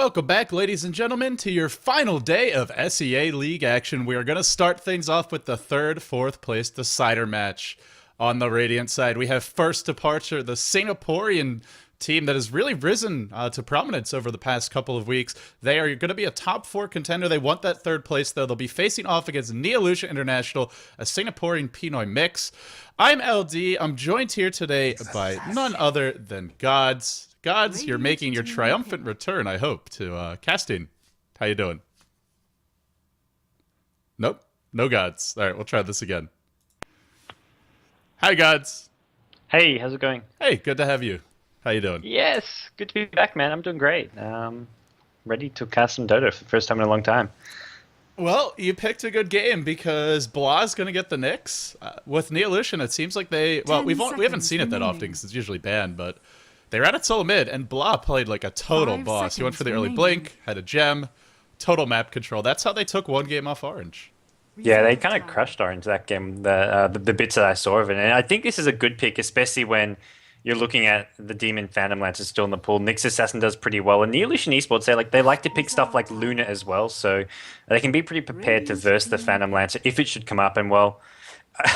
Welcome back, ladies and gentlemen, to your final day of SEA League action. We are going to start things off with the third, fourth place decider match. On the Radiant side, we have First Departure, the Singaporean team that has really risen to prominence over the past couple of weeks. They are going to be a top 4 contender. They want that third place, though. They'll be facing off against Neo.Int International, a Singaporean Pinoy mix. I'm LD. I'm joined here today by none other than Gods. Gods, you're making your triumphant return, I hope, to casting. How you doing? Nope. No Gods. All right, we'll try this again. Hi, Gods. Hey, how's it going? Hey, good to have you. How you doing? Yes, good to be back, man. I'm doing great. Ready to cast some Dota for the first time in a long time. Well, you picked a good game because Blah's going to get the Nyx. With Neo.Int, it seems like they... Well, we haven't seen it that often because it's usually banned, but they ran it solo mid, and Blah played like a total boss. He went for the early blink, had a gem, total map control. That's how they took one game off Orange. Yeah, they kind of crushed Orange that game, the bits that I saw of it. And I think this is a good pick, especially when you're looking at the Demon Phantom Lancer still in the pool. Nyx Assassin does pretty well. And Neo.Int Esports, they like to pick stuff like Luna as well, so they can be pretty prepared to verse the Phantom Lancer if it should come up. And well,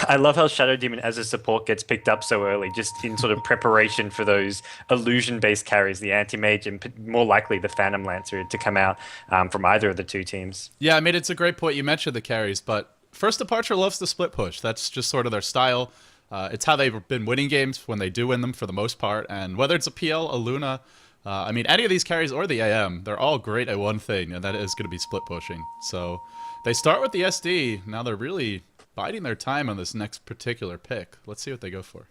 I love how Shadow Demon as a support gets picked up so early, just in sort of preparation for those illusion-based carries, the Anti-Mage and more likely the Phantom Lancer to come out from either of the two teams. Yeah, I mean, it's a great point. You mentioned the carries, but First Departure loves the split push. That's just sort of their style. It's how they've been winning games when they do win them for the most part. And whether it's a PL, a Luna, I mean, any of these carries or the AM, they're all great at one thing, and that is going to be split pushing. So they start with the SD. Now they're really biding their time on this next particular pick. Let's see what they go for.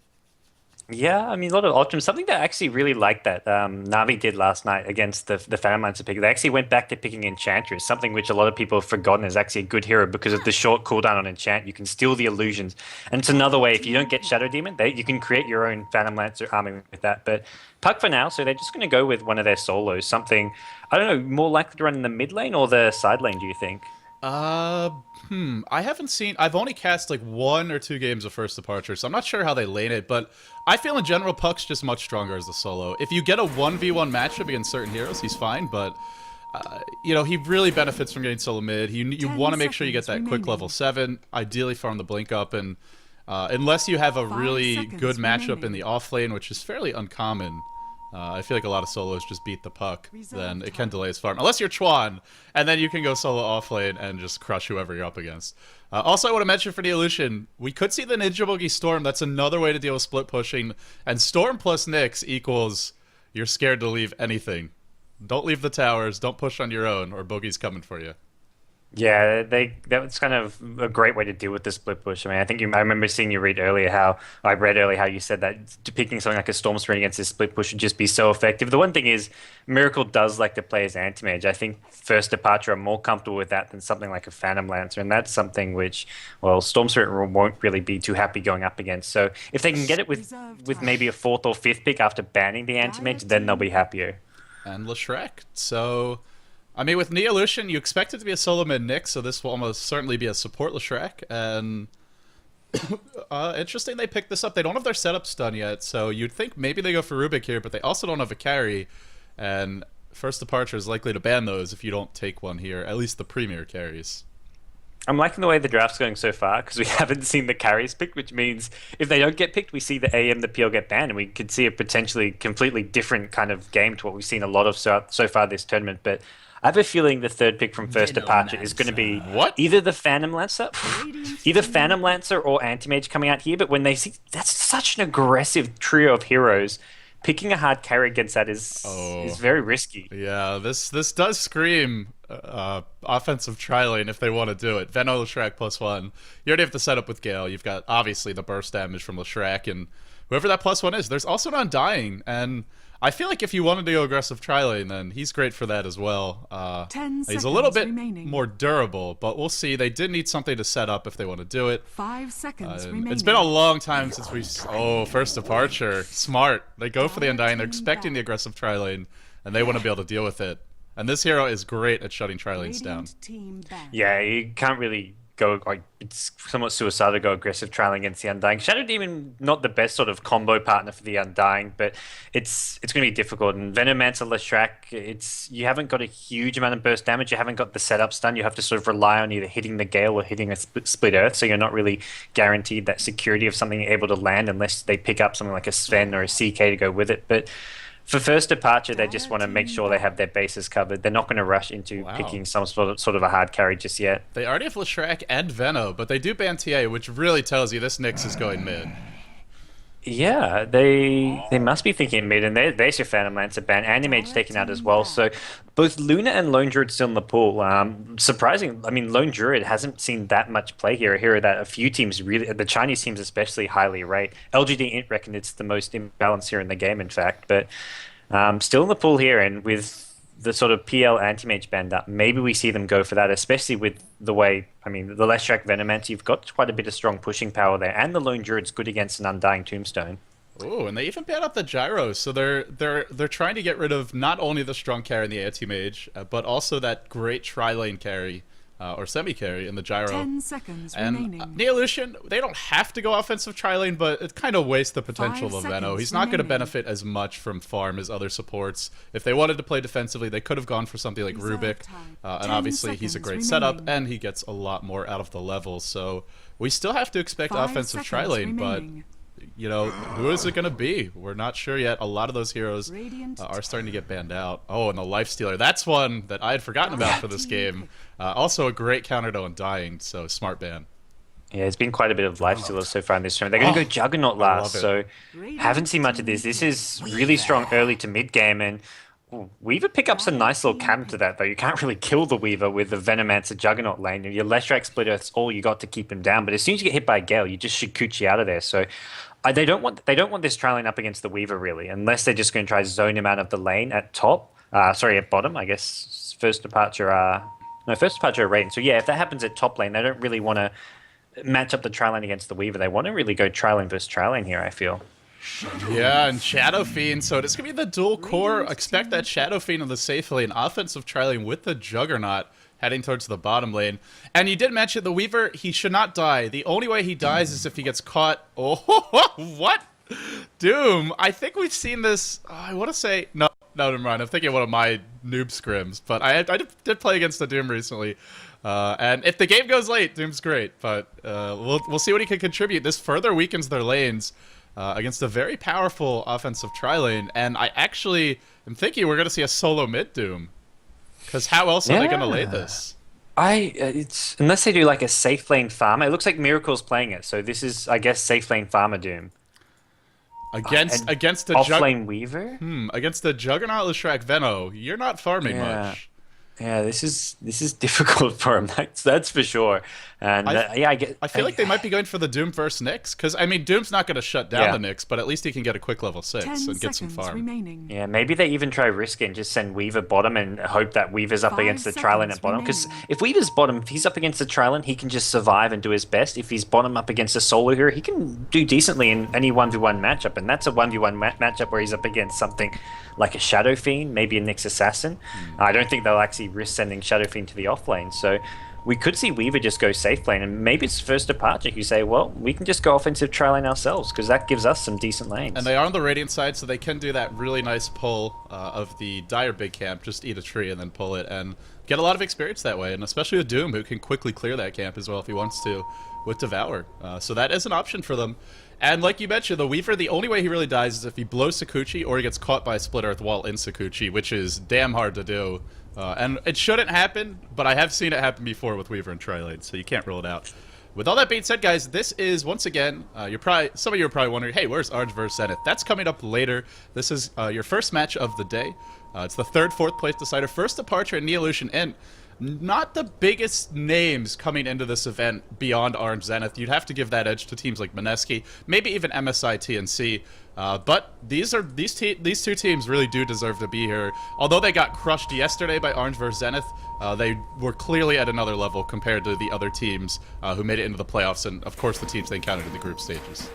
Yeah, I mean, a lot of options. Something that I actually really liked that Navi did last night against the Phantom Lancer pick. They actually went back to picking Enchantress, something which a lot of people have forgotten is actually a good hero because of the short cooldown on Enchant. You can steal the illusions. And it's another way, if you don't get Shadow Demon, you can create your own Phantom Lancer army with that. But Puck for now, so they're just going to go with one of their solos. Something, I don't know, more likely to run in the mid lane or the side lane, do you think? I haven't seen... I've only cast like 1 or 2 games of First Departure, so I'm not sure how they lane it, but I feel in general Puck's just much stronger as a solo. If you get a 1v1 matchup against certain heroes, he's fine, but you know, he really benefits from getting solo mid. You want to make sure you get that quick level 7, ideally farm the blink up, and unless you have a really good matchup in the off lane, which is fairly uncommon, I feel like a lot of solos just beat the Puck, then it can delay his farm. Unless you're Chuan, and then you can go solo off lane and just crush whoever you're up against. Also, I want to mention for Neo.Int, we could see the Ninja Boogie Storm. That's another way to deal with split pushing. And Storm plus Nyx equals you're scared to leave anything. Don't leave the towers, don't push on your own, or Boogie's coming for you. Yeah, that was kind of a great way to deal with the split push. I mean, I remember seeing you read earlier how you said that picking something like a Storm Spirit against this split push would just be so effective. The one thing is, Miracle does like to play as Anti-Mage. I think First Departure are more comfortable with that than something like a Phantom Lancer, and that's something which, well, Storm Spirit won't really be too happy going up against. So if they can get it with maybe a 4th or 5th pick after banning the Anti-Mage, then they'll be happier. And Leshrac, so... I mean, with Neo.Int, you expect it to be a solo mid Nyx, so this will almost certainly be a support Leshrac. And interesting they picked this up. They don't have their setup stun yet, so you'd think maybe they go for Rubik here, but they also don't have a carry. And First Departure is likely to ban those if you don't take one here, at least the premier carries. I'm liking the way the draft's going so far because we haven't seen the carries picked, which means if they don't get picked, we see the AM, the PL get banned, and we could see a potentially completely different kind of game to what we've seen a lot of so far this tournament. But I have a feeling the third pick from First Departure is going to be either the Phantom Lancer, or Anti-Mage coming out here. But when they see that's such an aggressive trio of heroes, picking a hard carry against that is very risky. Yeah, this does scream offensive tri-lane if they want to do it. Veno Leshrac +1. You already have the setup with Gale. You've got obviously the burst damage from Leshrac, and whoever that +1 is. There's also an Undying, and I feel like if you wanted to go aggressive tri-lane, then he's great for that as well. He's a little bit more durable, but we'll see. They did need something to set up if they want to do it. 5 seconds remaining. It's been a long time since we... Oh, First Departure. Smart. They go for the Undying. They're expecting the aggressive tri-lane, and they want to be able to deal with it. And this hero is great at shutting tri-lanes down. Yeah, you can't really go like it's somewhat suicidal to go aggressive trialing against the Undying. Shadow Demon not the best sort of combo partner for the Undying, but it's going to be difficult. And Venomancer Leshrac, it's you haven't got a huge amount of burst damage. You haven't got the setup stun. You have to sort of rely on either hitting the Gale or hitting a split Earth. So you're not really guaranteed that security of something able to land unless they pick up something like a Sven or a CK to go with it. But for first departure, they just want to make sure they have their bases covered. They're not going to rush into picking some sort of a hard carry just yet. They already have Leshrac and Veno, but they do ban TA, which really tells you this Nyx is going mid. Yeah, they must be thinking mid, and there's your Phantom Lancer ban. Animage's taken out as well, so both Luna and Lone Druid still in the pool. Surprising, I mean, Lone Druid hasn't seen that much play here. A hero that a few teams really, the Chinese teams especially, highly rate. LGD reckon it's the most imbalanced here in the game, in fact, but still in the pool here, and with the sort of PL anti-mage band up, maybe we see them go for that, especially with the way, I mean, the Leshrac Venomancer, you've got quite a bit of strong pushing power there, and the Lone Druid's good against an Undying Tombstone. Oh, and they even ban up the gyros, so they're trying to get rid of not only the strong carry in the anti-mage, but also that great tri-lane carry, or semi-carry in the gyro. 10 seconds and remaining. Neo.Int, they don't have to go offensive tri-lane, but it kind of wastes the potential 5 of Veno. seconds He's not going to remaining. benefit as much from farm as other supports. If they wanted to play defensively, they could have gone for something like Reserve Rubik, time. and 10 obviously he's a seconds great setup, remaining. and he gets a lot more out of the level, so we still have to expect 5 offensive seconds tri-lane, but remaining. you know, who is it going to be? We're not sure yet. A lot of those heroes Radiant are starting to get banned out. Oh, and the Lifestealer. That's one that I had forgotten about for this game. Also a great counter to Undying, so smart ban. Yeah, there's been quite a bit of lifestealers so far in this tournament. They're going to go Juggernaut last, it. so haven't seen much of this. This is really strong early to mid game, and Weaver pick up some nice little counter to that, though. You can't really kill the Weaver with the Venomancer Juggernaut lane. Your Leshrac Split Earth's all you got to keep him down, but as soon as you get hit by a Gale, you just should Coochie out of there. So they don't want this trailing up against the Weaver, really, unless they're just going to try to zone him out of the lane at top. At bottom, I guess. First departure rating. So yeah, if that happens at top lane, they don't really want to match up the tri lane against the Weaver. They want to really go tri lane versus tri lane here, I feel. Yeah, and Shadow Fiend. So it's going to be the dual core. Expect that Shadow Fiend on the safe lane, offensive tri lane with the Juggernaut heading towards the bottom lane. And you did mention the Weaver, he should not die. The only way he dies is if he gets caught. Oh, what? Doom. I think we've seen this. I want to say no, never mind. I'm thinking of one of my noob scrims, but I did play against the Doom recently. And if the game goes late, Doom's great, but we'll see what he can contribute. This further weakens their lanes against a very powerful offensive tri lane, and I actually am thinking we're going to see a solo mid Doom, because how else are they going to lay this? It's unless they do like a safe lane farmer. It looks like Miracle's playing it, so this is, I guess, safe lane farmer Doom. Against the off lane Weaver. Against the Juggernaut Leshrac Veno, you're not farming much. Yeah, this is difficult for him. That's for sure. And I feel like they might be going for the Doom versus Nyx, because I mean Doom's not going to shut down the Nyx, but at least he can get a quick level 6 and get some farm. Remaining. Yeah, maybe they even try risk it and just send Weaver bottom and hope that Weaver's up 5 against the tri-lane at bottom. Because if Weaver's bottom, if he's up against the tri-lane, he can just survive and do his best. If he's bottom up against a solo hero, he can do decently in any 1v1 matchup, and that's a 1v1 matchup where he's up against something like a Shadow Fiend, maybe a Nyx Assassin. I don't think they'll actually risk sending Shadow Fiend to the off lane, so we could see Weaver just go safe lane, and maybe it's first departure. You say, well, we can just go offensive tri lane ourselves, because that gives us some decent lanes. And they are on the Radiant side, so they can do that really nice pull of the Dire big camp, just eat a tree and then pull it, and get a lot of experience that way, and especially with Doom, who can quickly clear that camp as well if he wants to, with Devour. So that is an option for them. And like you mentioned, the Weaver, the only way he really dies is if he blows Sakuchi or he gets caught by a Split Earth while in Sakuchi, which is damn hard to do. And it shouldn't happen, but I have seen it happen before with Weaver and Tri-Lane, so you can't rule it out. With all that being said, guys, this is, once again, some of you are probably wondering, hey, where's Orange versus Zenith? That's coming up later. This is your first match of the day. It's the third, fourth place decider. First departure in Neo.Int. Not the biggest names coming into this event beyond Orange Zenith. You'd have to give that edge to teams like Mineski, maybe even MSI TNC. But these two teams really do deserve to be here. Although they got crushed yesterday by Orange vs Zenith, they were clearly at another level compared to the other teams who made it into the playoffs, and of course the teams they encountered in the group stages.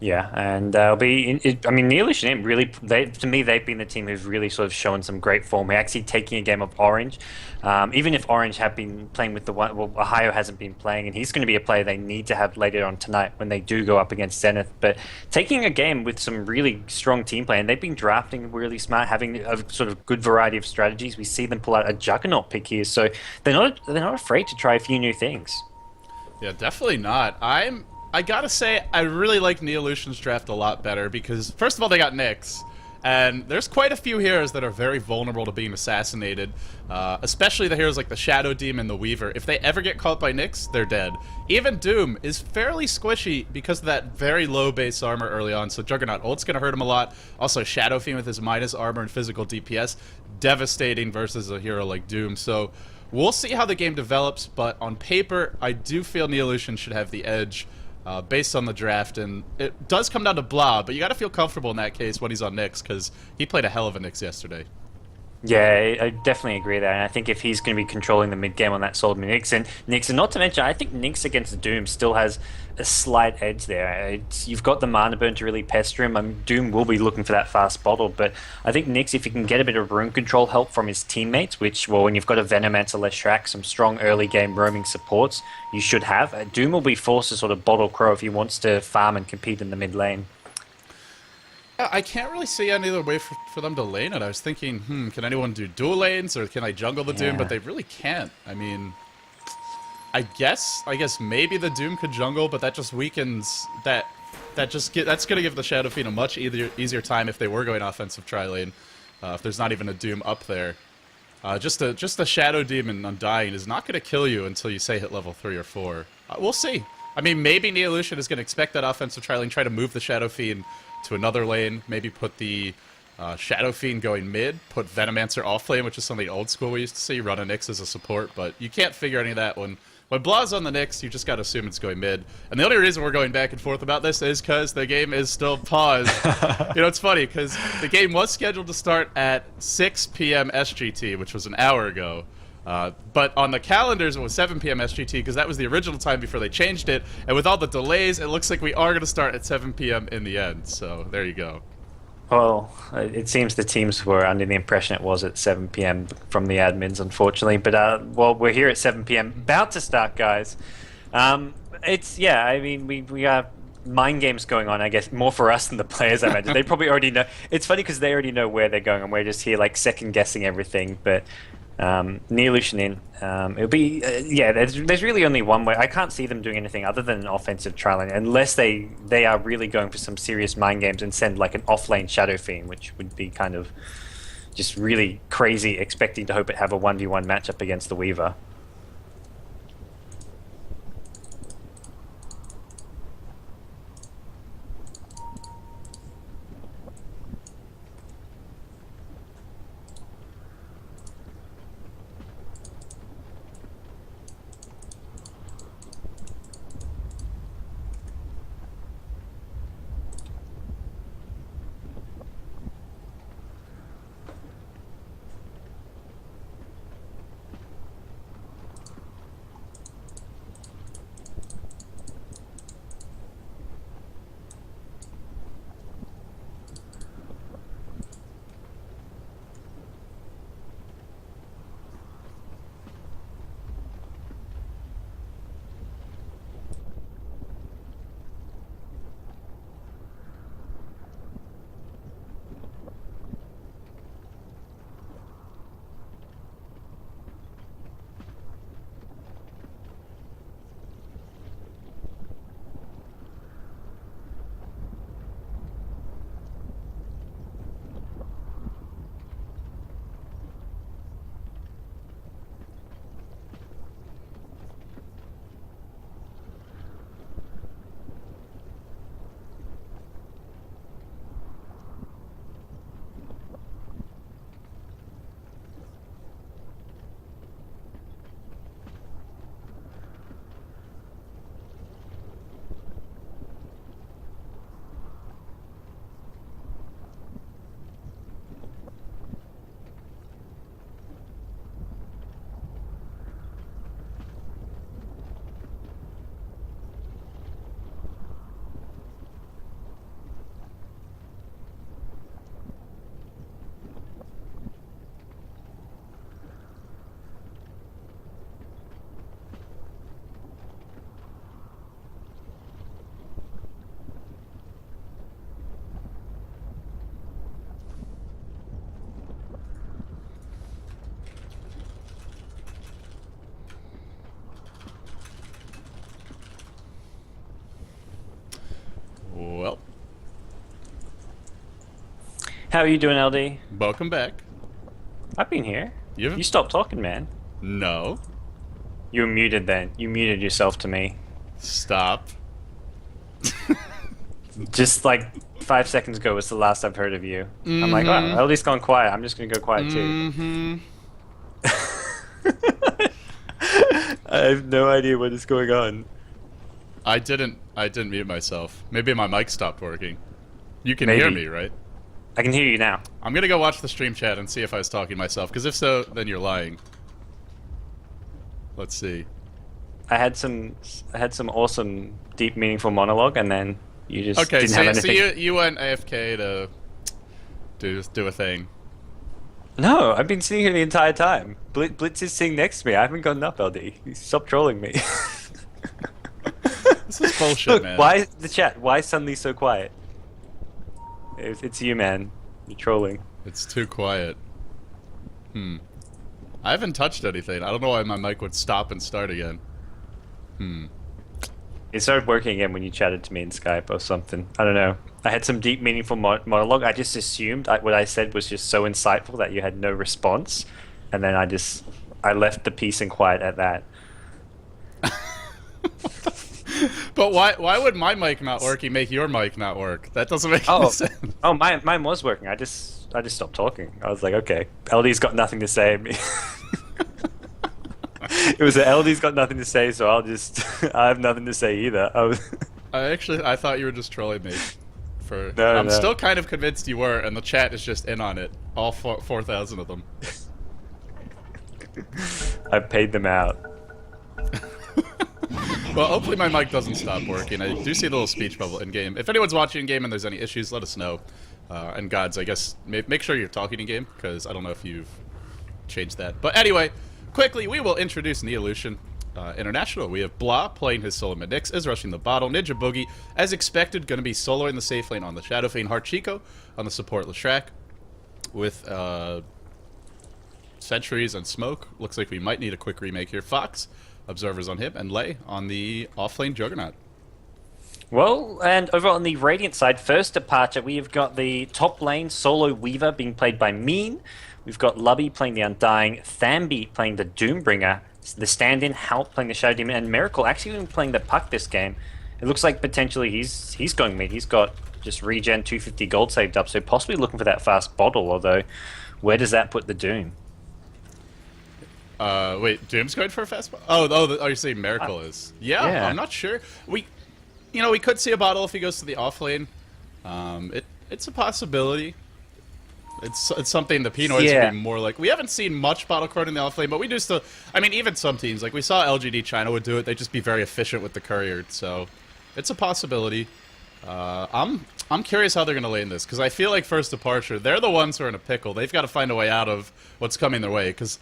Yeah, and I mean, Neo.Int really, to me, they've been the team who've really sort of shown some great form. We're actually taking a game of Orange, even if Orange have been playing with the one, well, Ohio hasn't been playing, and he's going to be a player they need to have later on tonight when they do go up against Zenith. But taking a game with some really strong team play, and they've been drafting really smart, having a sort of good variety of strategies. We see them pull out a juggernaut pick here, so they're not afraid to try a few new things. Yeah, definitely not. I gotta say I really like Neolution's draft a lot better because first of all they got Nyx, and there's quite a few heroes that are very vulnerable to being assassinated, especially the heroes like the Shadow Demon, the Weaver. If they ever get caught by Nyx, they're dead. Even Doom is fairly squishy because of that very low base armor early on, so Juggernaut ult's gonna hurt him a lot. Also, Shadow Fiend with his minus armor and physical DPS, devastating versus a hero like Doom. So we'll see how the game develops, but on paper, I do feel Neolution should have the edge based on the draft, and it does come down to Blah, but you got to feel comfortable in that case when he's on Nyx, because he played a hell of a Nyx yesterday. Yeah, I definitely agree there, and I think if he's going to be controlling the mid game on that solo Nyx, and not to mention, I think Nyx against Doom still has a slight edge there. You've got the mana burn to really pester him. Doom will be looking for that fast bottle, but I think Nyx, if he can get a bit of room control help from his teammates, which, well, when you've got a Venomancer, Leshrac, some strong early game roaming supports, you should have. Doom will be forced to sort of bottle Crow if he wants to farm and compete in the mid lane. I can't really see any other way for them to lane it. I was thinking, can anyone do dual lanes, or can I jungle the Doom? But Yeah. they really can't. I mean, I guess maybe the Doom could jungle, but that just weakens that. That's gonna give the Shadow Fiend a much easier time if they were going offensive tri lane. If there's not even a Doom up there, just a Shadow Demon Undying is not gonna kill you until you say hit level 3 or 4. We'll see. I mean, maybe Neolution is gonna expect that offensive tri lane, try to move the Shadow Fiend to another lane, maybe put the Shadow Fiend going mid, put Venomancer off lane, which is something old school we used to see, run a Nyx as a support, but you can't figure any of that when Blah's on the Nyx, you just gotta assume it's going mid. And the only reason we're going back and forth about this is because the game is still paused. It's funny, because the game was scheduled to start at 6 p.m. SGT, which was an hour ago. But on the calendars, it was 7 p.m. SGT, because that was the original time before they changed it. And with all the delays, it looks like we are going to start at 7 p.m. in the end. So there you go. Well, it seems the teams were under the impression it was at 7 p.m. from the admins, unfortunately. But well, we're here at 7 p.m. About to start, guys. Yeah. I mean, we have mind games going on. I guess more for us than the players. I imagine they probably already know. It's funny because they already know where they're going, and we're just here like second guessing everything. But Neolution, it'll be yeah. There's really only one way. I can't see them doing anything other than an offensive trial unless they are really going for some serious mind games and send like an off lane Shadow Fiend, which would be kind of just really crazy, expecting to hope it have a 1v1 matchup against the Weaver. How are you doing, LD? Welcome back. I've been here. You You stopped talking, man. No. You were muted then. You muted yourself to me. Stop. Just like 5 seconds ago was the last I've heard of you. I'm like, oh, LD's gone quiet. I'm just gonna go quiet too. Mm-hmm. I have no idea what is going on. I didn't mute myself. Maybe my mic stopped working. You can Maybe. hear me, right? I can hear you now. I'm gonna go watch the stream chat and see if I was talking to myself, because if so, then you're lying. Let's see. I had some awesome, deep, meaningful monologue, and then you just Okay, didn't have so anything. you went AFK to do a thing. No, I've been sitting here the entire time. Blitz is sitting next to me. I haven't gotten up, LD. Stop trolling me. This is bullshit, Look, man. why the chat? Why suddenly so quiet? It's you, man. You're trolling. It's too quiet. I haven't touched anything. I don't know why my mic would stop and start again. It started working again when you chatted to me in Skype or something. I don't know. I had some deep, meaningful monologue. I just assumed what I said was just so insightful that you had no response, and then I left the peace and quiet at that. But why would my mic not working make your mic not work? That doesn't make any sense. Oh, mine was working. I just stopped talking. I was like, okay, LD's got nothing to say. It was a LD's got nothing to say, so I have nothing to say either. I thought you were just trolling me. No, I'm no. still kind of convinced you were, and the chat is just in on it. All 4,000 of them. I paid them out. Well, hopefully my mic doesn't stop working. I do see the little speech bubble in game. If anyone's watching in game and there's any issues, let us know. And gods, I guess make sure you're talking in game, because I don't know if you've changed that. But anyway, quickly we will introduce Neo.Int International. We have Blah playing his solo mid. Nyx is rushing the bottle. Ninja Boogie, as expected, going to be soloing the safe lane on the Shadow Fiend. Chico on the support Lashrak with Sentries and Smoke. Looks like we might need a quick remake here. Fox, Observers on him, and Lei on the offlane Juggernaut. Well, and over on the Radiant side, first departure, we have got the top lane solo Weaver being played by Mean. We've got Lubby playing the Undying, Thambi playing the Doombringer, the stand-in Halp playing the Shadow Demon, and Miracle actually even playing the Puck this game. It looks like potentially he's going mid. He's got just regen 250 gold saved up, so possibly looking for that fast bottle, although where does that put the Doom? Wait, Doom's going for a fast bottle? Oh, you're saying Miracle is. Yeah, I'm not sure. We could see a bottle if he goes to the offlane. It's a possibility. It's something the Pinoids would be more like. We haven't seen much bottle card in the offlane, but we do still. I mean, even some teams, like we saw LGD China would do it. They'd just be very efficient with the courier, so it's a possibility. I'm curious how they're going to lane this, because I feel like first departure, they're the ones who are in a pickle. They've got to find a way out of what's coming their way, because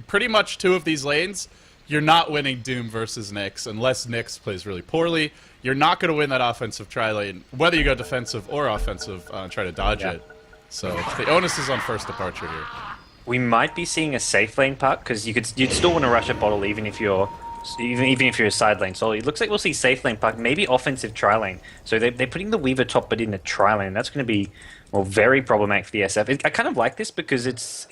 pretty much two of these lanes, you're not winning Doom versus Nyx unless Nyx plays really poorly. You're not going to win that offensive tri-lane, whether you go defensive or offensive, and try to dodge it. So the onus is on first departure here. We might be seeing a safe lane Puck, because you'd still want to rush a bottle even if you're a side lane. So it looks like we'll see safe lane Puck, maybe offensive tri lane. So they're putting the Weaver top, but in a tri lane. That's going to be very problematic for the SF. I kind of like this because it's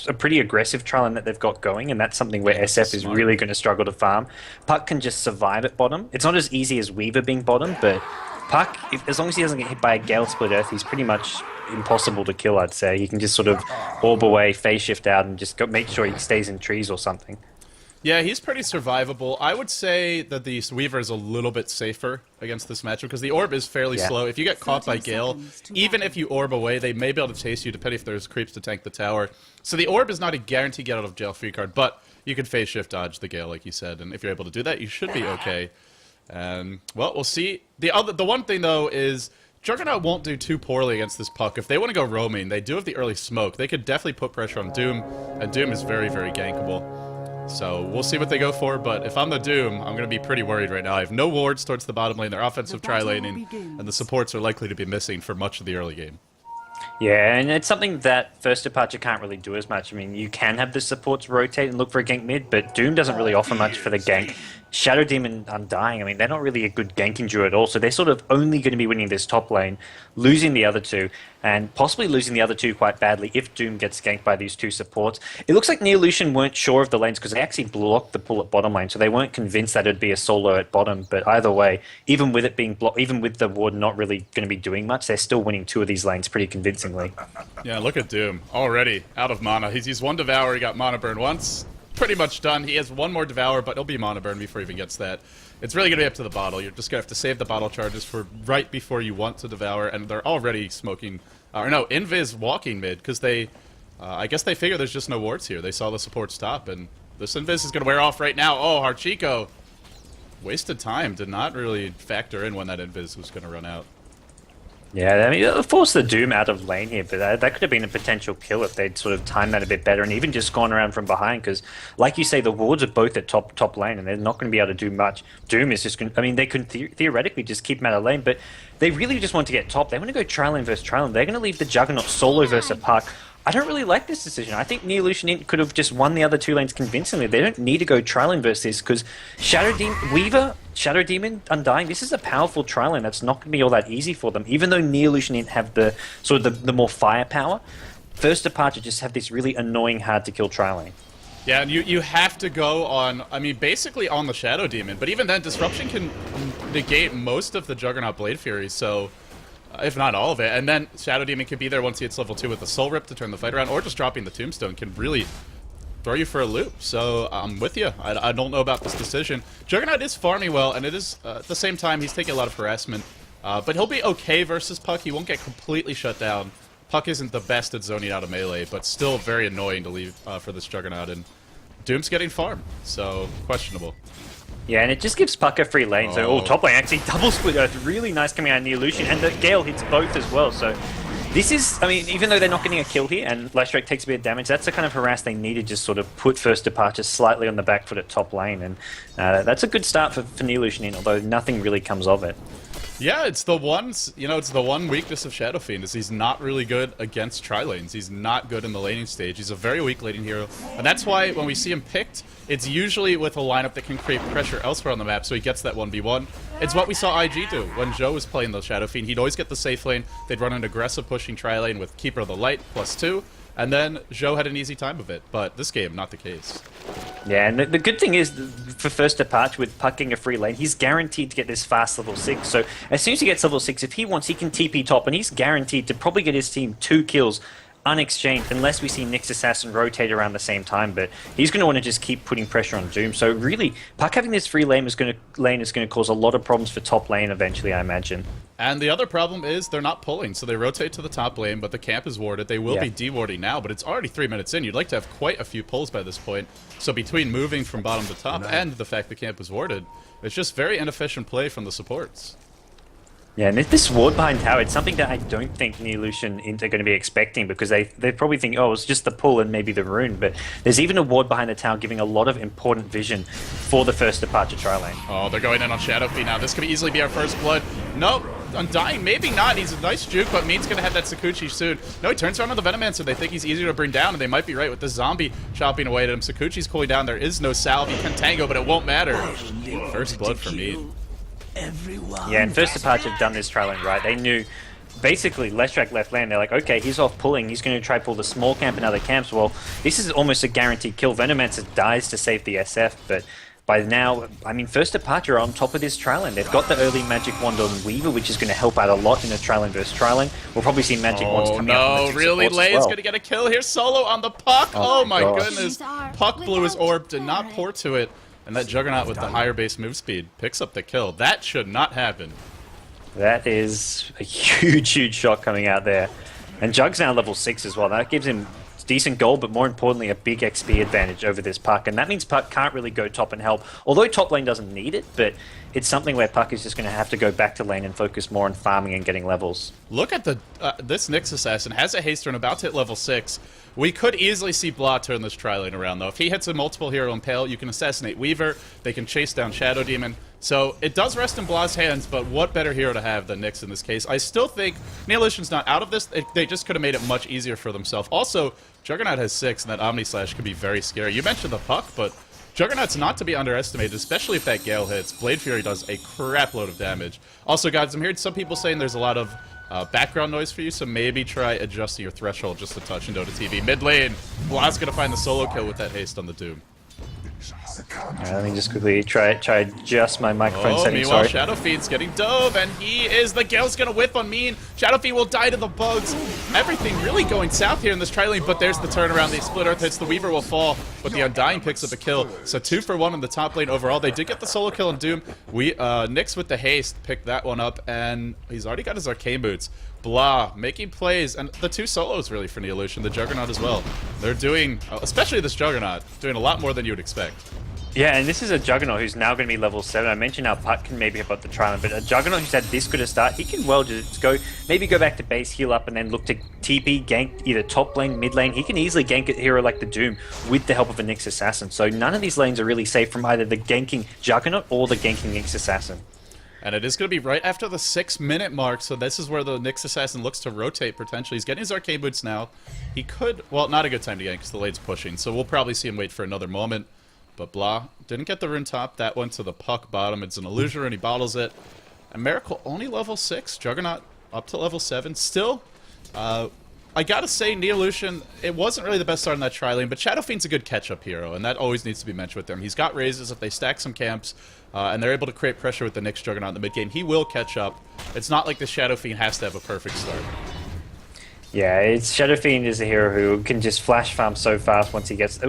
a pretty aggressive tri lane that they've got going, and that's something where SF is really going to struggle to farm. Puck can just survive at bottom. It's not as easy as Weaver being bottom, but Puck, as long as he doesn't get hit by a Gale Split Earth, he's pretty much impossible to kill, I'd say. He can just sort of orb away, phase shift out, and just make sure he stays in trees or something. Yeah, he's pretty survivable. I would say that the Weaver is a little bit safer against this matchup, because the orb is fairly slow. If you get caught by Gale, even if you orb away, they may be able to chase you, depending if there's creeps to tank the tower. So the orb is not a guaranteed get out of jail free card, but you can phase shift dodge the Gale, like you said, and if you're able to do that, you should be okay. And, well, we'll see. The one thing, though, is Juggernaut won't do too poorly against this Puck. If they want to go roaming, they do have the early smoke. They could definitely put pressure on Doom, and Doom is very, very gankable. So we'll see what they go for, but if I'm the Doom, I'm going to be pretty worried right now. I have no wards towards the bottom lane, they're offensive tri-laning, and the supports are likely to be missing for much of the early game. Yeah, and it's something that first departure can't really do as much. I mean, you can have the supports rotate and look for a gank mid, but Doom doesn't really offer much for the gank. Shadow Demon Undying, I mean, they're not really a good ganking duo at all, so they're sort of only going to be winning this top lane, losing the other two, and possibly losing the other two quite badly if Doom gets ganked by these two supports. It looks like Neo.Int weren't sure of the lanes because they actually blocked the pull at bottom lane, so they weren't convinced that it'd be a solo at bottom, but either way, even with it being blocked, even with the ward not really going to be doing much, they're still winning two of these lanes pretty convincingly. Yeah, look at Doom. Already out of mana. He's used one Devour, he got mana burn once. Pretty much done. He has one more Devour, but it'll be mana burn before he even gets that. It's really going to be up to the bottle. You're just going to have to save the bottle charges for right before you want to Devour, and they're already smoking... or no, Invis walking mid, because they... I guess they figure there's just no wards here. They saw the support stop, and this Invis is going to wear off right now. Oh, Harchico! Wasted time. Did not really factor in when that Invis was going to run out. Yeah, I mean, it'll force the Doom out of lane here, but that could have been a potential kill if they'd sort of timed that a bit better and even just gone around from behind, because, like you say, the wards are both at top lane, and they're not going to be able to do much. Doom is just going to... I mean, they could theoretically just keep him out of lane, but they really just want to get top. They want to go tri-lane versus tri-lane. They're going to leave the Juggernaut solo versus a Puck. I don't really like this decision. I think Neo.Int could have just won the other two lanes convincingly. They don't need to go tri-lane versus this, because Shadow Demon Undying, this is a powerful tri-lane that's not going to be all that easy for them. Even though Neo.Int have the sort of the more firepower, First Departure just have this really annoying, hard-to-kill tri-lane. Yeah, and you have to go on, I mean, basically on the Shadow Demon, but even then, Disruption can negate most of the Juggernaut Blade Fury, so... if not all of it, and then Shadow Demon can be there once he hits level 2 with the Soul Rip to turn the fight around, or just dropping the Tombstone can really throw you for a loop. So I'm with you. I don't know about this decision. Juggernaut is farming well, and it is, at the same time, he's taking a lot of harassment. But he'll be okay versus Puck. He won't get completely shut down. Puck isn't the best at zoning out of melee, but still very annoying to leave for this Juggernaut, and Doom's getting farm, so questionable. Yeah, and it just gives Puck a free lane. So, top lane actually double split Earth. Really nice coming out of Neo.Int. And the Gale hits both as well. So, this is, I mean, even though they're not getting a kill here and Leshrac takes a bit of damage, that's the kind of harass they need to just sort of put First Departure slightly on the back foot at top lane. And that's a good start for Neo.Int, although nothing really comes of it. Yeah, it's the it's the one weakness of Shadow Fiend is he's not really good against tri-lanes. He's not good in the laning stage. He's a very weak laning hero. And that's why when we see him picked, it's usually with a lineup that can create pressure elsewhere on the map, so he gets that 1v1. It's what we saw IG do when Joe was playing the Shadow Fiend. He'd always get the safe lane. They'd run an aggressive pushing tri-lane with Keeper of the Light +2, and then Joe had an easy time of it. But this game, not the case. Yeah, and the good thing is, for First Departure, with Puck getting a free lane, he's guaranteed to get this fast level 6. So as soon as he gets level 6, if he wants, he can TP top, and he's guaranteed to probably get his team 2 kills unexchanged, unless we see Nyx Assassin rotate around the same time. But he's going to want to just keep putting pressure on Doom. So really, Puck having this free lane is going to cause a lot of problems for top lane eventually, I imagine. And the other problem is they're not pulling, so they rotate to the top lane, but the camp is warded. They will be dewarding now, but it's already 3 minutes in. You'd like to have quite a few pulls by this point. So between moving from bottom to top and the fact the camp is warded, it's just very inefficient play from the supports. Yeah, and this ward behind tower, it's something that I don't think Neo.Int are going to be expecting, because they probably think, oh, it's just the pull and maybe the rune, but there's even a ward behind the tower giving a lot of important vision for the First Departure tri-lane. Oh, they're going in on Shadow Fiend now. This could easily be our first blood. Nope. Undying, maybe not. He's a nice juke, but Mean's going to have that Sakuchi soon. No, he turns around on the Venomancer. They think he's easier to bring down, and they might be right with the zombie chopping away at him. Sakuchi's cooling down. There is no salve. He can tango, but it won't matter. First blood for Mean. Yeah, and First Departure have done this tri-lane right. They knew, basically, Leshrac left lane. They're like, okay, he's off pulling. He's going to try pull the small camp and other camps. Well, this is almost a guaranteed kill. Venomancer dies to save the SF, but by now, I mean, First Departure are on top of this tri-lane. They've got the early Magic Wand on Weaver, which is going to help out a lot in a tri-lane versus tri-lane. We'll probably see Magic Wands coming out. Oh, no, really? Lay's going to get a kill here. Solo on the Puck. Oh, my goodness. Puck blew his orb, did not pour to it. And that Juggernaut with the higher base move speed picks up the kill. That should not happen. That is a huge, huge shot coming out there. And Jug's now level 6 as well. That gives him decent gold, but more importantly, a big XP advantage over this Puck. And that means Puck can't really go top and help. Although top lane doesn't need it, but it's something where Puck is just going to have to go back to lane and focus more on farming and getting levels. Look at the this Nyx Assassin has a haste run about to hit level 6. We could easily see Blah turn this tri-lane around, though. If he hits a multiple hero impale, you can assassinate Weaver, they can chase down Shadow Demon. So it does rest in Blah's hands, but what better hero to have than Nyx in this case? I still think Neo.Int's not out of this. They just could have made it much easier for themselves. Also, Juggernaut has 6, and that Omni Slash could be very scary. You mentioned the Puck, but Juggernaut's not to be underestimated, especially if that Gale hits. Blade Fury does a crap load of damage. Also, guys, I'm hearing some people saying there's a lot of background noise for you, so maybe try adjusting your threshold just a touch in Dota TV. Mid lane, Blah's gonna find the solo kill with that haste on the Doom. Alright, let me just quickly try adjust my microphone settings. Meanwhile, Sorry. Shadow Fiend's getting dove, and the Gale's gonna whiff on Mean. Shadow Fiend will die to the bugs. Everything really going south here in this tri lane, but there's the turnaround. The Split Earth hits, the Weaver will fall, but the Undying picks up a kill. So 2 for 1 in the top lane overall. They did get the solo kill on Doom. Nyx with the haste picked that one up, and he's already got his Arcane Boots. Blah, making plays, and the 2 solos really for Neo.Int, the Juggernaut as well. They're doing, especially this Juggernaut, doing a lot more than you would expect. Yeah, and this is a Juggernaut who's now going to be level 7. I mentioned how Puck can maybe help out the Triumph, but a Juggernaut who's had this good a start, he can well just maybe go back to base, heal up, and then look to TP, gank either top lane, mid lane. He can easily gank a hero like the Doom with the help of a Nyx Assassin. So none of these lanes are really safe from either the ganking Juggernaut or the ganking Nyx Assassin. And it is going to be right after the 6-minute mark, so this is where the Nyx Assassin looks to rotate potentially. He's getting his Arcane Boots now. He could, well, not a good time to gank because the lane's pushing, so we'll probably see him wait for another moment. But Blah didn't get the rune top. That went to the Puck bottom. It's an illusion rune. He bottles it. And Miracle only level 6. Juggernaut up to level 7. Still, I gotta say, Neo.Int, it wasn't really the best start in that tri lane, but Shadow Fiend's a good catch-up hero, and that always needs to be mentioned with him. He's got raises. If they stack some camps, and they're able to create pressure with the Nyx Juggernaut in the mid-game, he will catch up. It's not like the Shadow Fiend has to have a perfect start. Yeah, Shadow Fiend is a hero who can just flash farm so fast once he just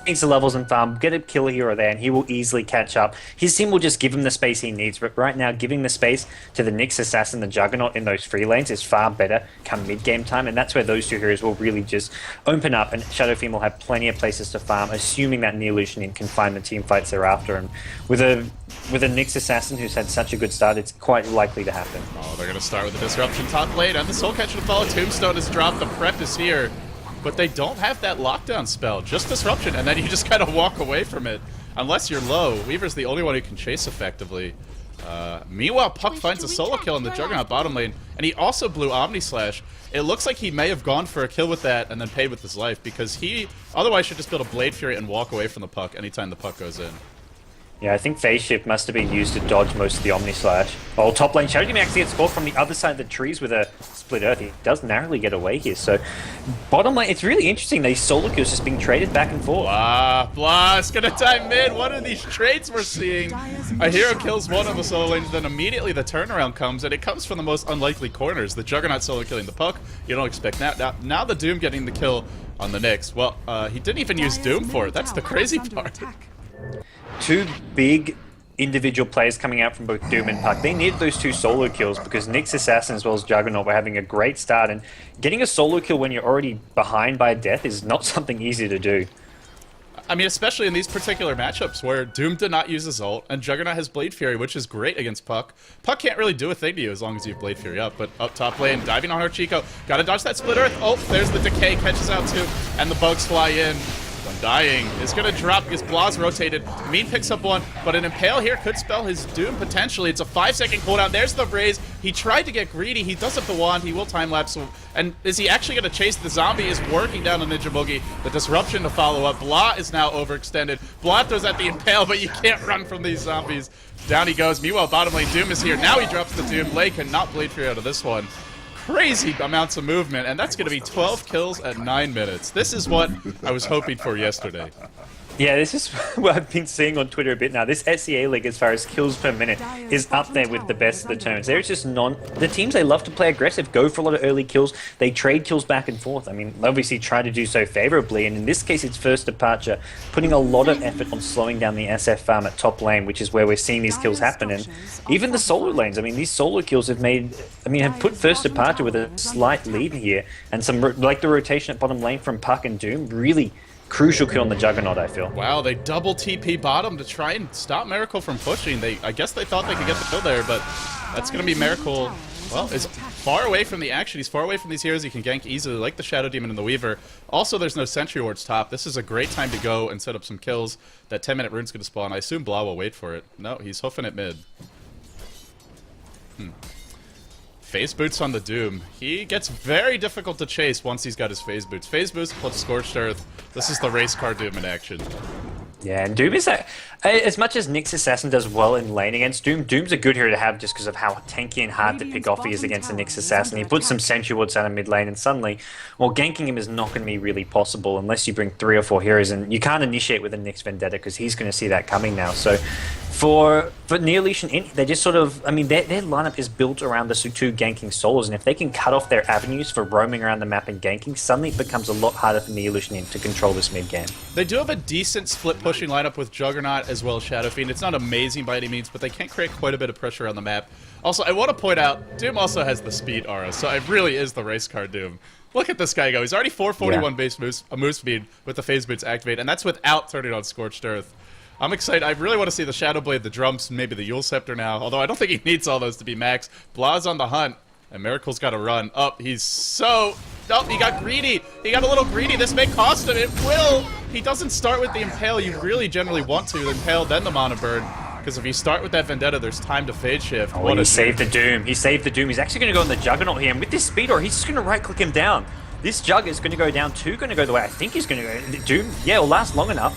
needs the levels and farm, get a kill here or there, and he will easily catch up. His team will just give him the space he needs, but right now giving the space to the Nyx Assassin, the Juggernaut in those free lanes is far better come mid-game time, and that's where those 2 heroes will really just open up, and Shadow Fiend will have plenty of places to farm, assuming that Neo.Int can find the team fights thereafter, and with a Nyx Assassin who's had such a good start, it's quite likely to happen. Oh, they're going to start with the Disruption top lane, and the Soul Catcher to follow. Tombstone is dropped, the prep is here, but they don't have that lockdown spell, just Disruption, and then you just kind of walk away from it, unless you're low. Weaver's the only one who can chase effectively. Meanwhile, Puck finds a solo kill in the Juggernaut bottom lane, and he also blew Omni Slash. It looks like he may have gone for a kill with that and then paid with his life, because he otherwise should just build a Blade Fury and walk away from the Puck anytime the Puck goes in. Yeah, I think Phase Shift must have been used to dodge most of the Omni Slash. Oh, top lane, Shadow Demon actually gets caught from the other side of the trees with a Split Earth. He does narrowly get away here, so bottom lane, it's really interesting. These solo kills just being traded back and forth. Blah, it's gonna die mid. What are these trades we're seeing? A hero kills one on the solo lane, then immediately the turnaround comes, and it comes from the most unlikely corners. The Juggernaut solo killing the Puck, you don't expect that. Now the Doom getting the kill on the Nyx. Well, he didn't even use Doom for it. That's the crazy part. 2 big individual players coming out from both Doom and Puck. They needed those 2 solo kills because Nyx Assassin as well as Juggernaut were having a great start, and getting a solo kill when you're already behind by death is not something easy to do. I mean, especially in these particular matchups where Doom did not use his ult, and Juggernaut has Blade Fury, which is great against Puck. Puck can't really do a thing to you as long as you have Blade Fury up, but up top lane, diving on her Chico. Gotta dodge that Split Earth. Oh, there's the Decay, catches out too, and the bugs fly in. Undying is going to drop because Blah's rotated. Mean picks up one, but an Impale here could spell his Doom potentially. It's a 5-second cooldown. There's the raise. He tried to get greedy. He does have the wand. He will time-lapse. And is he actually going to chase? The zombie is working down on Ninja Boogie. The Disruption to follow up. Blah is now overextended. Blah throws at the Impale, but you can't run from these zombies. Down he goes. Meanwhile, bottom lane Doom is here. Now he drops the Doom. Lei cannot Blade Fury out of this one. Crazy amounts of movement, and that's going to be 12 kills at 9 minutes. This is what I was hoping for yesterday. Yeah, this is what I've been seeing on Twitter a bit now. This SEA League, as far as kills per minute, is up there with the best of the tournaments. There's just the teams, they love to play aggressive, go for a lot of early kills. They trade kills back and forth. I mean, obviously try to do so favorably, and in this case, it's First Departure, putting a lot of effort on slowing down the SF farm at top lane, which is where we're seeing these kills happen. And even the solo lanes, I mean, these solo kills have put First Departure with a slight lead here, and some, like the rotation at bottom lane from Puck and Doom, really crucial kill on the Juggernaut, I feel. Wow, they double TP bottom to try and stop Miracle from pushing. I guess they thought they could get the kill there, but that's going to be Miracle, well, is far away from the action. He's far away from these heroes he can gank easily, like the Shadow Demon and the Weaver. Also, there's no Sentry Wards top. This is a great time to go and set up some kills. That 10-minute rune's going to spawn. I assume Blah will wait for it. No, he's hoofing it mid. Phase Boots on the Doom. He gets very difficult to chase once he's got his Phase Boots. Phase Boots plus Scorched Earth. This is the race car Doom in action. Yeah, and Doom is as much as Nyx Assassin does well in lane against Doom, Doom's a good hero to have just because of how tanky and hard to pick off he is against the Nyx Assassin. He puts some Sentry Wards down in mid lane, and suddenly, well, ganking him is not going to be really possible unless you bring 3 or 4 heroes, and you can't initiate with a Nyx Vendetta because he's going to see that coming now. So for Neo.Int, they just sort of, I mean, their lineup is built around the two ganking solos, and if they can cut off their avenues for roaming around the map and ganking, suddenly it becomes a lot harder for Neo.Int to control this mid game. They do have a decent split pushing lineup with Juggernaut as well as Shadow Fiend. It's not amazing by any means, but they can create quite a bit of pressure on the map. Also, I want to point out, Doom also has the speed aura, so it really is the race car Doom. Look at this guy go. He's already 441 base move speed with the phase boots activate, and that's without turning on Scorched Earth. I'm excited. I really want to see the Shadow Blade, the drums, maybe the Yule Scepter now, although I don't think he needs all those to be max. Blah's on the hunt, and Miracle's got to run. Oh, he's so... Oh, he got greedy. He got a little greedy. This may cost him. It will. He doesn't start with the Impale. You really generally want to. The Impale, then the Mana Burn. Because if you start with that Vendetta, there's time to phase shift. Oh, he saved the Doom. He saved the Doom. He's actually going to go on the Juggernaut here. And with this speed, or he's just going to right-click him down. This Jug is going to go down. 2 going to go the way I think he's going to go. Doom, yeah, will last long enough.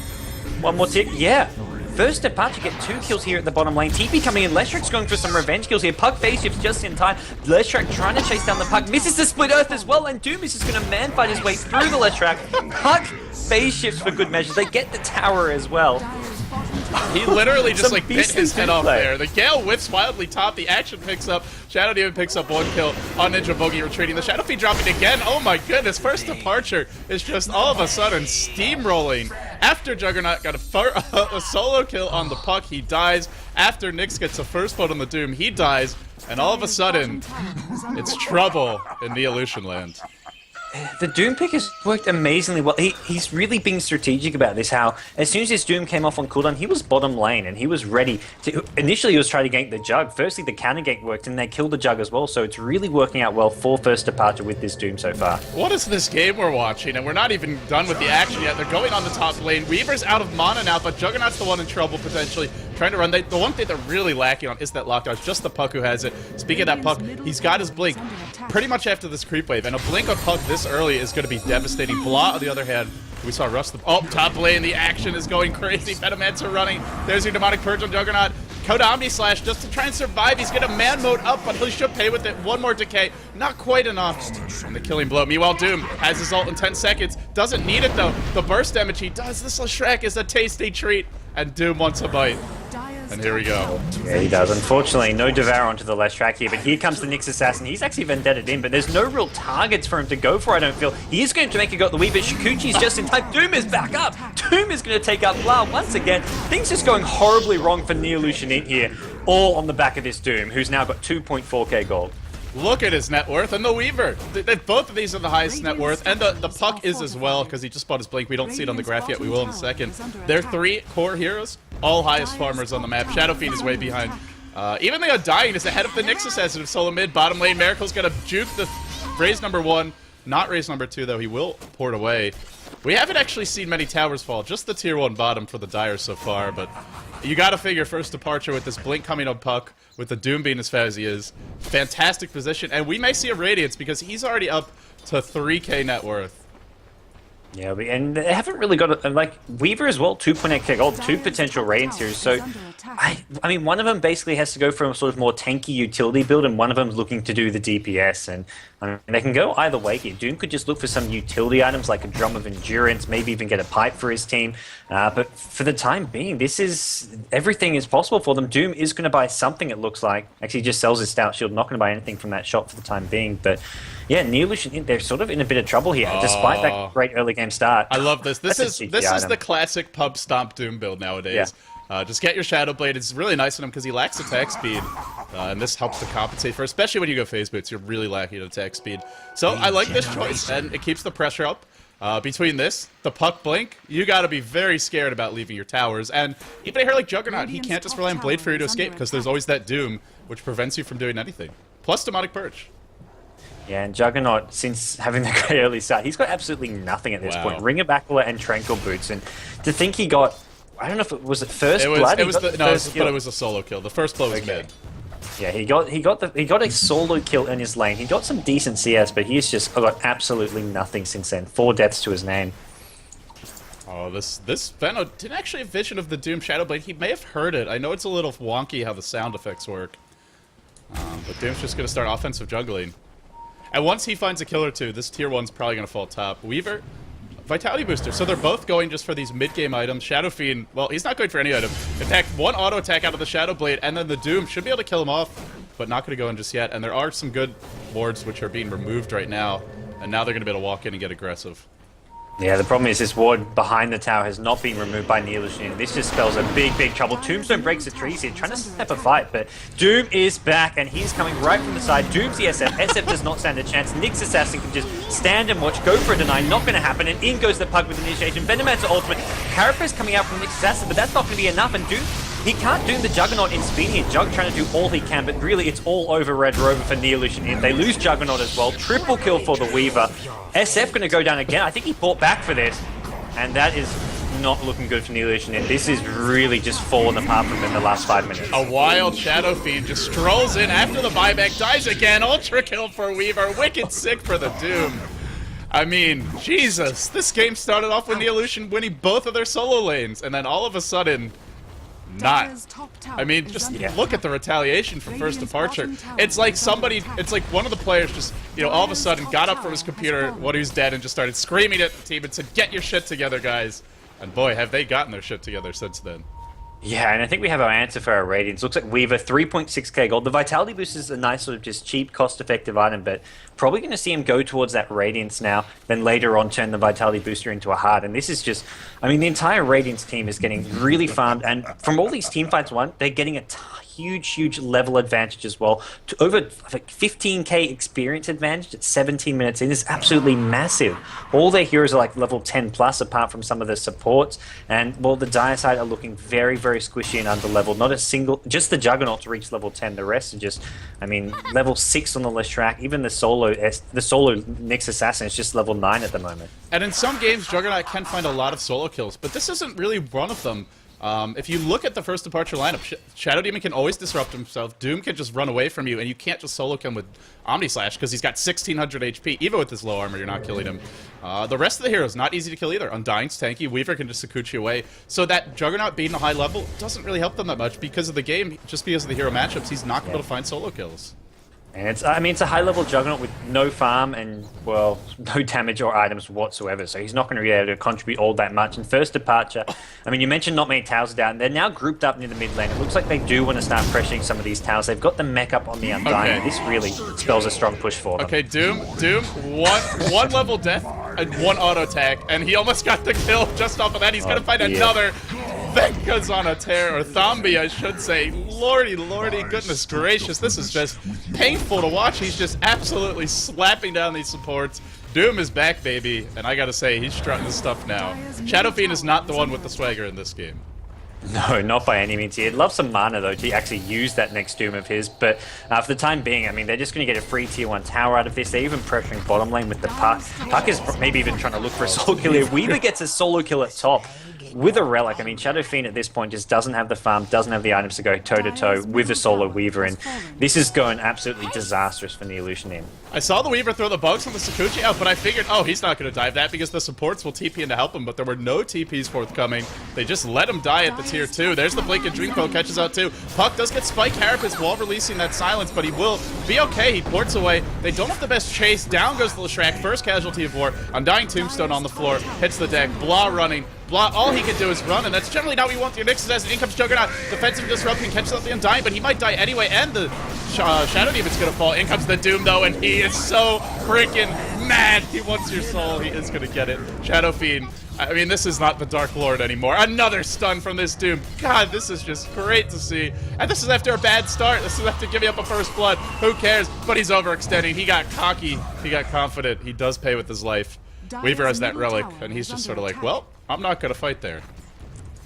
One more tick. Yeah. First departure, get 2 kills here at the bottom lane. TP coming in. Leshrak's going for some revenge kills here. Pug phase shifts just in time. Leshrak trying to chase down the Pug. Misses the Split Earth as well. And Doom is just going to man-fight his way through the Leshrak. Pug phase shifts for good measure. They get the tower as well. He literally just like bit his head off play. there. The Gale whiffs wildly top. The action picks up. Shadow Demon picks up 1 kill on Ninja Bogey retreating. The Shadow Fiend dropping again. Oh my goodness. First departure is just all of a sudden steamrolling. After Juggernaut got a solo kill on the Puck, he dies. After Nyx gets a first blood on the Doom, he dies. And all of a sudden, it's trouble in the Illusion Land. The Doom pick has worked amazingly well. He's really being strategic about this, how as soon as his Doom came off on cooldown, he was bottom lane and he was ready to... Initially, he was trying to gank the Jug. Firstly, the counter gank worked and they killed the Jug as well, so it's really working out well for first departure with this Doom so far. What is this game we're watching? And we're not even done with the action yet. They're going on the top lane. Weaver's out of mana now, but Juggernaut's the one in trouble potentially. Trying to run. The one thing they're really lacking on is that lockdown. It's just the Puck who has it. Speaking of that Puck, he's got his Blink pretty much after this creep wave, and a Blink on Puck this early is going to be devastating. Blah, on the other hand, we saw Rust. Oh, top lane, the action is going crazy. Venomancer running. There's your Demonic Purge on Juggernaut. Code Omni Slash just to try and survive. He's going to man mode up, but he should pay with it. 1 more decay. Not quite enough. And the killing blow. Meanwhile, Doom has his ult in 10 seconds. Doesn't need it, though. The burst damage he does. This Shrek is a tasty treat. And Doom wants a bite. And here we go. Yeah, he does. Unfortunately, no Devour onto the Leshrak here, but here comes the Nyx Assassin. He's actually Vendetta'd in, but there's no real targets for him to go for, I don't feel. He is going to make a go at the Weave, but Shikuchi's just in time. Doom is back up. Doom is going to take out Blah once again. Things just going horribly wrong for Neo.Int here, all on the back of this Doom, who's now got 2.4k gold. Look at his net worth, and the Weaver. Both of these are the highest net worth, and the Puck is as well, because he just bought his Blink. We don't see it on the graph yet. We will in a second. They're 3 core heroes, all highest farmers on the map. Shadow Fiend is way behind. Even the Undying is ahead of the Nyx Assassin of solo mid. Bottom lane, Miracle's going to juke the raise number 1. Not raise number 2, though. He will port away. We haven't actually seen many towers fall, just the tier 1 bottom for the Dire so far, but you gotta figure first departure with this Blink coming on Puck, with the Doom being as fast as he is. Fantastic position, and we may see a Radiance because he's already up to 3k net worth. Yeah, and they haven't really got like Weaver as well, 2.8k gold, 2 potential Radiance heroes. So, I mean, one of them basically has to go for a sort of more tanky utility build, and one of them's looking to do the DPS. And I mean, they can go either way here. Doom could just look for some utility items like a Drum of Endurance, maybe even get a pipe for his team. But for the time being, everything is possible for them. Doom is going to buy something, it looks like. Actually, he just sells his Stout Shield, not going to buy anything from that shot for the time being. But yeah, Neo.Int, they're sort of in a bit of trouble here, despite that great early game start. I love this. This is the classic pub stomp Doom build nowadays. Yeah. Just get your Shadow Blade. It's really nice on him because he lacks attack speed, and this helps to compensate for, especially when you go phase boots, you're really lacking in attack speed. So I like this choice, and it keeps the pressure up. Between this, the Puck Blink, you gotta be very scared about leaving your towers. And even a hero like Juggernaut, he can't just rely on Blade for you to escape because there's always that Doom, which prevents you from doing anything. Plus Demonic Purge. Yeah, and Juggernaut, since having the great early start, he's got absolutely nothing at this point. Ring of Bacula and Tranquil Boots, and to think he got, I don't know if it was first blood. It was a solo kill. The first blow was mid. Yeah, he got a solo kill in his lane. He got some decent CS, but he's just got absolutely nothing since then. 4 deaths to his name. Oh, this Venno didn't actually have vision of the Doom Shadowblade. He may have heard it. I know it's a little wonky how the sound effects work. But Doom's just going to start offensive juggling. And once he finds a kill or two, this tier 1's probably going to fall top. Weaver, Vitality Booster. So they're both going just for these mid-game items. Shadow Fiend, well, he's not going for any item. In fact, one auto attack out of the Shadowblade, and then the Doom should be able to kill him off, but not going to go in just yet. And there are some good wards which are being removed right now. And now they're going to be able to walk in and get aggressive. Yeah, the problem is this ward behind the tower has not been removed by Neo.Int. This just spells a big trouble. Tombstone breaks the trees here, trying to snap a fight, but Doom is back, and he's coming right from the side. Doom's the SF. SF does not stand a chance. Nyx Assassin can just stand and watch, go for a deny, not going to happen, and in goes the Pug with initiation. Venomancer ultimate. Carapace coming out from Nyx Assassin, but that's not going to be enough, and Doom, he can't doom the Juggernaut in speed here. Jug trying to do all he can, but really it's all over Red Rover for Neo.Int. They lose Juggernaut as well. Triple kill for the Weaver. SF going to go down again. I think he fought back for this. And that is not looking good for Neo.Int. This is really just fallen apart from them in the last 5 minutes. A wild Shadow Fiend just strolls in after the buyback, dies again. Ultra kill for Weaver. Wicked sick for the Doom. I mean, Jesus. This game started off with Neo.Int winning both of their solo lanes. And then all of a sudden, not. I mean, just look at the retaliation from first departure. It's like it's like one of the players just, all of a sudden got up from his computer when he was dead and just started screaming at the team and said, "Get your shit together, guys." And boy, have they gotten their shit together since then. Yeah, and I think we have our answer for our ratings. Looks like Weaver, 3.6k gold. The Vitality Boost is a nice sort of just cheap, cost-effective item, but probably going to see him go towards that Radiance now, then later on turn the Vitality Booster into a Heart. And this is just, I mean, the entire Radiance team is getting really farmed, and from all these team fights won, they're getting a huge level advantage as well. To over like 15k experience advantage at 17 minutes in is absolutely massive. All their heroes are like level 10 plus, apart from some of the supports, and well, the Dire side are looking very squishy and under leveled. Not a single, just the Juggernaut to reach level 10. The rest are just, I mean, level 6 on the Leshrac. Even the solo Nyx Assassin is just level 9 at the moment. And in some games, Juggernaut can find a lot of solo kills, but this isn't really one of them. If you look at the first departure lineup, Shadow Demon can always disrupt himself. Doom can just run away from you, and you can't just solo kill him with Omni Slash because he's got 1600 HP. Even with his low armor, you're not killing him. The rest of the heroes, not easy to kill either. Undying's tanky. Weaver can just Sakuchi away. So that Juggernaut being a high level doesn't really help them that much because of the game. Just because of the hero matchups, he's not able to find solo kills. And it's, I mean, it's a high-level Juggernaut with no farm and, well, no damage or items whatsoever. So he's not going to be able to contribute all that much. And first departure, I mean, you mentioned not many towers down. They're now grouped up near the mid lane. It looks like they do want to start pressuring some of these towers. They've got the mech up on the Undying. Okay. This really spells a strong push for them. Okay, Doom, one level death and one auto attack, and he almost got the kill just off of that. He's going to find another. Venka's on a tear, or Thambi, I should say. Lordy, goodness gracious. This is just painful to watch. He's just absolutely slapping down these supports. Doom is back, baby, and I gotta say, he's strutting his stuff now. Shadow Fiend is not the one with the swagger in this game. No, not by any means. He'd love some mana, though, to actually use that next Doom of his. But for the time being, I mean, they're just going to get a free tier 1 tower out of this. They're even pressuring bottom lane with the Puck. Puck is maybe even trying to look for a solo kill here. Weaver gets a solo kill at top with a Relic. I mean, Shadow Fiend at this point just doesn't have the farm, doesn't have the items to go toe-to-toe with a solo Weaver. And this is going absolutely disastrous for Neo.Int. I saw the Weaver throw the bugs on the Sakuchi out, but I figured, oh, he's not going to dive that because the supports will TP in to help him, but there were no TPs forthcoming. They just let him die at the tier 2. There's the Blink and Dream Coil catches out too. Puck does get Spike Carapace while releasing that silence, but he will be okay. He ports away. They don't have the best chase. Down goes the Leshrac, first casualty of war. Undying Tombstone on the floor, hits the deck. Blah running. Blah, all he can do is run, and that's generally not what you want. Your Nyx Assassin, in comes Juggernaut, defensive disruption, catches out the Undying, but he might die anyway, and the Shadow Demon's gonna fall. In comes the Doom, though, and he is so freaking mad. He wants your soul. He is gonna get it. Shadow Fiend. I mean, this is not the Dark Lord anymore. Another stun from this Doom. God, this is just great to see. And this is after a bad start. This is after giving up a first blood. Who cares? But he's overextending. He got cocky. He got confident. He does pay with his life. Weaver has that relic, and he's just sort of like, well, I'm not going to fight there.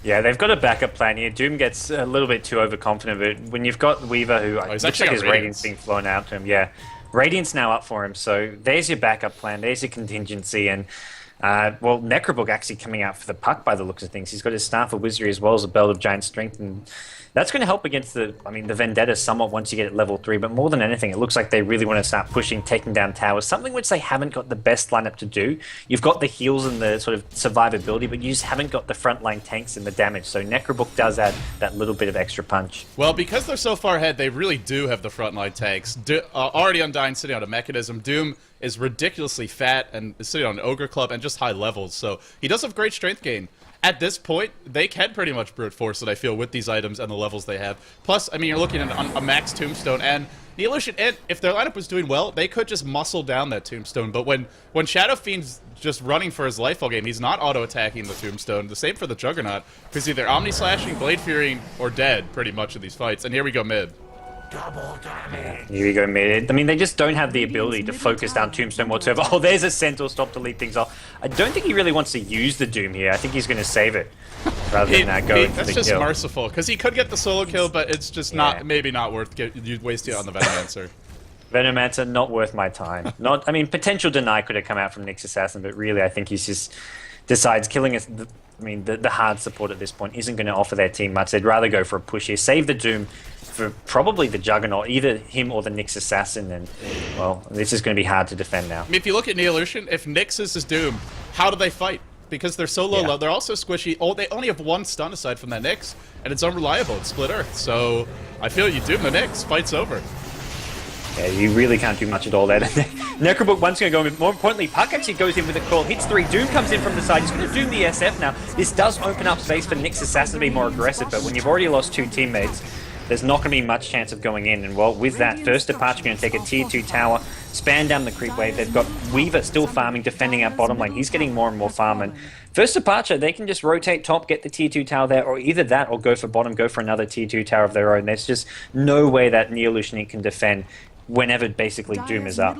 Yeah, they've got a backup plan here. Doom gets a little bit too overconfident, but when you've got Weaver, who looks like his Radiance being flown out to him, yeah. Radiance now up for him, so there's your backup plan, there's your contingency, and well, Necrobook actually coming out for the Puck by the looks of things. He's got his Staff of Wizardry as well as a Belt of Giant Strength, and That's going to help against the Vendetta somewhat once you get at level 3, but more than anything, it looks like they really want to start pushing, taking down towers, something which they haven't got the best lineup to do. You've got the heals and the sort of survivability, but you just haven't got the frontline tanks and the damage, so Necrobook does add that little bit of extra punch. Well, because they're so far ahead, they really do have the frontline tanks. Already Undying sitting on a mechanism. Doom is ridiculously fat and is sitting on an Ogre Club and just high levels, so he does have great strength gain. At this point, they can pretty much brute force it, I feel, with these items and the levels they have. Plus, I mean, you're looking at a max Tombstone, and Neo.Int, if their lineup was doing well, they could just muscle down that Tombstone. But when Shadow Fiend's just running for his life all game, he's not auto-attacking the Tombstone. The same for the Juggernaut, because either Omni-Slashing, Blade Furying, or dead, pretty much, in these fights. And here we go mid. Double damage. Here we go mid. I mean, they just don't have the ability to focus down Tombstone whatsoever. Oh, there's a Centaur stop to lead things off. I don't think he really wants to use the Doom here. I think he's going to save it rather than go for the kill. That's just merciful, because he could get the solo kill, but it's just maybe not worth wasting it on the Venomancer. Venomancer, not worth my time. I mean, potential deny could have come out from Nyx Assassin, but really I think he's just decides killing us. I mean, the hard support at this point isn't going to offer their team much. They'd rather go for a push here, save the Doom for probably the Juggernaut, either him or the Nyx Assassin, and, well, this is going to be hard to defend now. I mean, if you look at Neo.Int, if Nyx is his Doom, how do they fight? Because they're so low, they're also squishy. Oh, they only have one stun aside from that Nyx, and it's unreliable. It's split earth, so I feel you Doom the Nyx, fight's over. Yeah, you really can't do much at all there. Necrobook once going to go in, but more importantly, Puck actually goes in with a call, hits 3, Doom comes in from the side, he's going to Doom the SF now. This does open up space for Nyx Assassin to be more aggressive, but when you've already lost 2 teammates, there's not going to be much chance of going in. And well, with that, First Departure going to take a tier 2 tower, span down the creep wave. They've got Weaver still farming, defending out bottom lane. He's getting more and more farm. And First Departure, they can just rotate top, get the tier 2 tower there, or either that or go for bottom, go for another tier 2 tower of their own. There's just no way that Neo.Int can defend whenever basically Doom is up.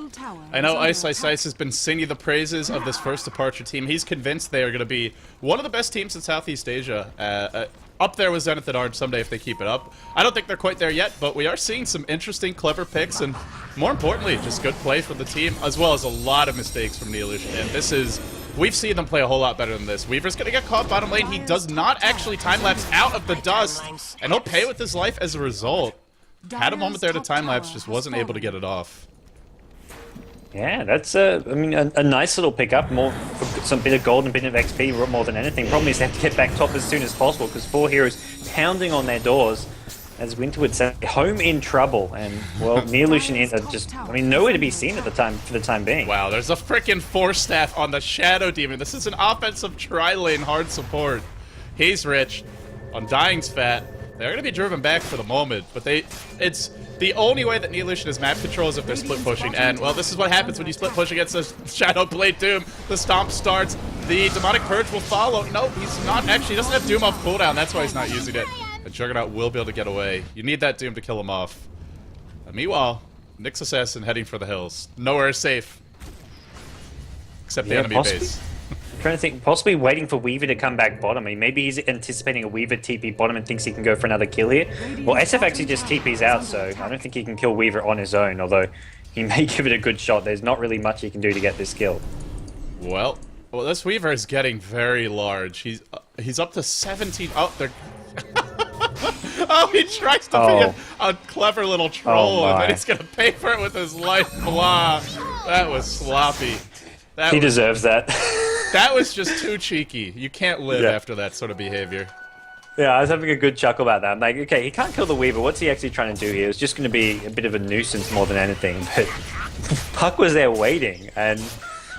I know Ice has been singing the praises of this First Departure team. He's convinced they are going to be one of the best teams in Southeast Asia. Up there with Zenith and Orange someday if they keep it up. I don't think they're quite there yet, but we are seeing some interesting, clever picks, and more importantly, just good play from the team, as well as a lot of mistakes from Neo.Int. We've seen them play a whole lot better than this. Weaver's gonna get caught bottom lane. He does not actually time-lapse out of the dust, and he'll pay with his life as a result. Had a moment there to time-lapse, just wasn't able to get it off. Yeah, that's a nice little pickup, more for some bit of gold and bit of XP more than anything. Problem is they have to get back top as soon as possible because 4 heroes pounding on their doors. As Winter would say, home in trouble, and well, Neo.Int are just, nowhere to be seen at the time for the time being. Wow, there's a freaking Force Staff on the Shadow Demon. This is an offensive tri-lane hard support. He's rich. Undying's fat. They're going to be driven back for the moment, but it's the only way that Neo.Int is map control is if they're split pushing, and well, this is what happens when you split push against the Shadow Blade Doom. The stomp starts, the Demonic Purge will follow. Nope, he's not actually, he doesn't have Doom off cooldown, that's why he's not using it. The Juggernaut will be able to get away. You need that Doom to kill him off. And meanwhile, Nyx Assassin heading for the hills. Nowhere is safe. Except the enemy base. I'm trying to think, possibly waiting for Weaver to come back bottom. Maybe he's anticipating a Weaver TP bottom and thinks he can go for another kill here. Well, SF actually just TP's out, so I don't think he can kill Weaver on his own, although he may give it a good shot. There's not really much he can do to get this kill. Well, this Weaver is getting very large. He's up to 17. Oh, they're... Oh, he tries to be a clever little troll, and then he's gonna pay for it with his life. Blah. That was sloppy. He deserves that. That was just too cheeky. You can't live after that sort of behavior. Yeah, I was having a good chuckle about that. I'm like, okay, he can't kill the Weaver. What's he actually trying to do here? It's just going to be a bit of a nuisance more than anything. But Puck was there waiting, and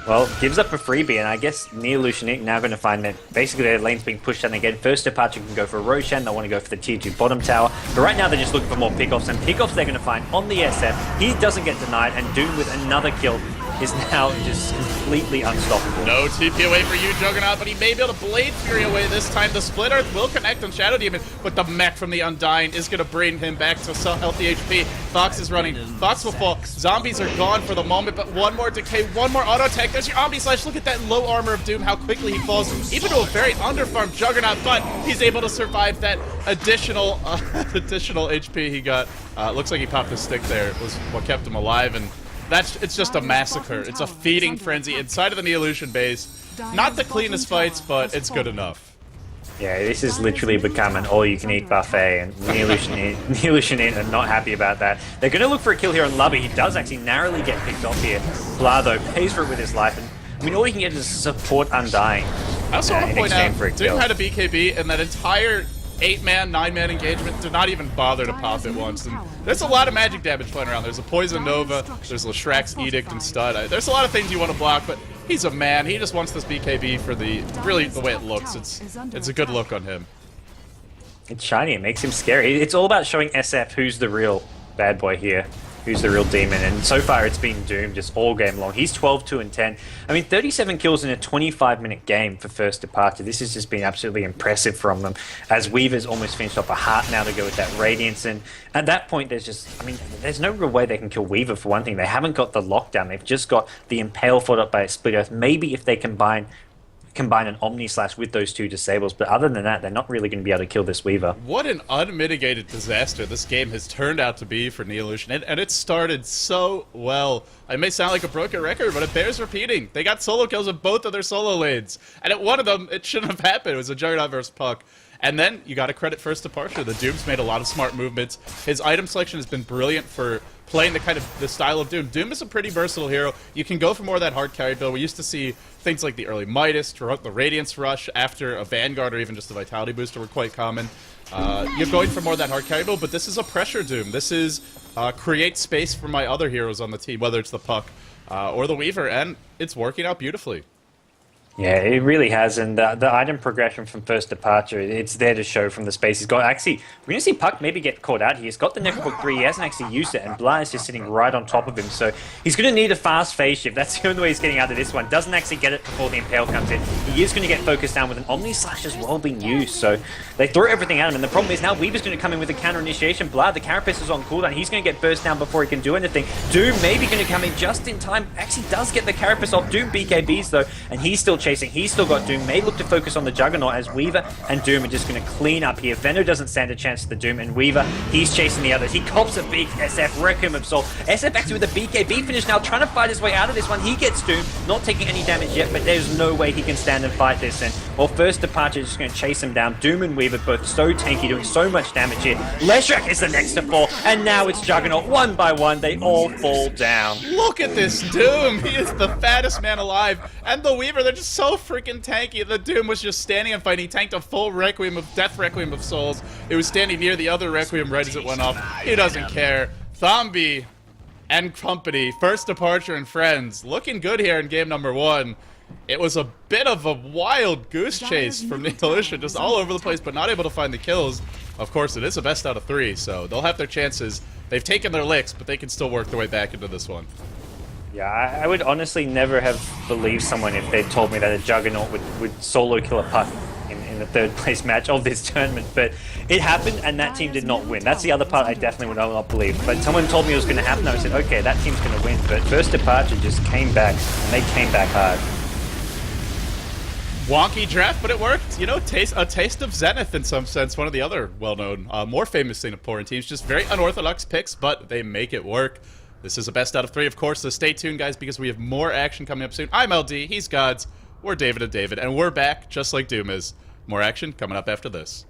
well, gives up a freebie. And I guess Neo.Int now going to find that basically their lane's being pushed down again. First Departure can go for Roshan. They want to go for the tier 2 bottom tower. But right now they're just looking for more pickoffs, and pickoffs they're going to find on the SF. He doesn't get denied, and Doom with another kill is now just completely unstoppable. No TP away for you, Juggernaut, but he may be able to Blade Fury away this time. The Split Earth will connect on Shadow Demon, but the mech from the Undying is going to bring him back to healthy HP. Fox is running. Fox will fall. Zombies are gone for the moment, but one more decay, one more auto attack. There's your Omni Slash. Look at that low armor of Doom, how quickly he falls, even to a very underfarmed Juggernaut, but he's able to survive that additional HP he got. Looks like he popped his stick there. It was what kept him alive, and it's just a massacre. It's a feeding frenzy inside of the Neo.Int base. Not the cleanest fights, but it's good enough. Yeah, this has literally become an all-you-can-eat buffet, and Neo.Int are not happy about that. They're going to look for a kill here on Lubba. He does actually narrowly get picked off here. Blah, though, pays for it with his life, and I mean, all he can get is support Undying. I also want to point out, Doom had a kill. BKB, and that entire 8-man, 9-man engagement did not even bother to pop it once. And there's a lot of magic damage playing around. There's a Poison Nova, there's Leshrax's Edict and Stud. There's a lot of things you want to block, but he's a man. He just wants this BKB for the way it looks. It's a good look on him. It's shiny. It makes him scary. It's all about showing SF who's the real bad boy here. Who's the real demon, and so far it's been Doom just all game long. He's 12-2-10. I mean, 37 kills in a 25-minute game for first departure. This has just been absolutely impressive from them, as Weaver's almost finished off a heart now to go with that Radiance, and at that point there's no real way they can kill Weaver for one thing. They haven't got the lockdown. They've just got the Impale followed up by a Split Earth. Maybe if they combine an Omni Slash with those two disables, but other than that, they're not really going to be able to kill this Weaver. What an unmitigated disaster this game has turned out to be for Neo.Int, and it started so well. I may sound like a broken record, but it bears repeating. They got solo kills in both of their solo lanes, and at one of them, it shouldn't have happened. It was a Juggernaut versus Puck. And then, you gotta credit First Departure. The Doom's made a lot of smart movements. His item selection has been brilliant for playing the style of Doom. Doom is a pretty versatile hero. You can go for more of that hard carry build. We used to see things like the early Midas, the Radiance Rush after a Vanguard, or even just a Vitality Booster were quite common. You're going for more of that hard carry build, but this is a pressure Doom. This is create space for my other heroes on the team, whether it's the Puck or the Weaver, and it's working out beautifully. Yeah, it really has, and the item progression from First Departure, it's there to show from the space he's got. Actually, we're going to see Puck maybe get caught out here. He's got the Necrobook 3, he hasn't actually used it, and Blah is just sitting right on top of him, so he's going to need a fast phase shift. That's the only way he's getting out of this one. Doesn't actually get it before the Impale comes in. He is going to get focused down with an Omni Slash as well being used, so they throw everything at him, and the problem is now Weaver's going to come in with a counter initiation. Blah, the Carapace is on cooldown. He's going to get burst down before he can do anything. Doom maybe going to come in just in time. Actually does get the Carapace off. Doom BKBs though, and he's still chasing. He's still got Doom may look to focus on the Juggernaut, as Weaver and Doom are just going to clean up here. Venom doesn't stand a chance to the Doom, and Weaver, he's chasing the others. He cops a big SF, Requiem of Soul. SF actually with a BKB finish now, trying to fight his way out of this one. He gets Doom, not taking any damage yet, but there's no way he can stand and fight this. And well, First Departure is just going to chase him down. Doom and Weaver both so tanky, doing so much damage here. Leshrax is the next to fall, and now it's Juggernaut. One by one, they all fall down. Look at this Doom! He is the fattest man alive, and the Weaver, they're just so freaking tanky. The Doom was just standing and fighting. He tanked a full Death Requiem of Souls. It was standing near the other Requiem right as it went off. He doesn't care. Thombi and company, First Departure and friends, looking good here in game number 1. It was a bit of a wild goose chase from Neo.Int, just all over the place, but not able to find the kills. Of course, it is a best out of 3, so they'll have their chances. They've taken their licks, but they can still work their way back into this one. Yeah, I would honestly never have believed someone if they'd told me that a Juggernaut would solo kill a Puck in the third place match of this tournament, but it happened and that team did not win. That's the other part I definitely would not believe, but someone told me it was going to happen, I said, okay, that team's going to win, but First Departure just came back, and they came back hard. Wonky draft, but it worked. You know, a taste of Zenith in some sense. One of the other well-known, more famous Singaporean teams. Just very unorthodox picks, but they make it work. This is a best out of 3, of course, so stay tuned, guys, because we have more action coming up soon. I'm LD, he's Gods, we're David and David, and we're back, just like Doom is. More action coming up after this.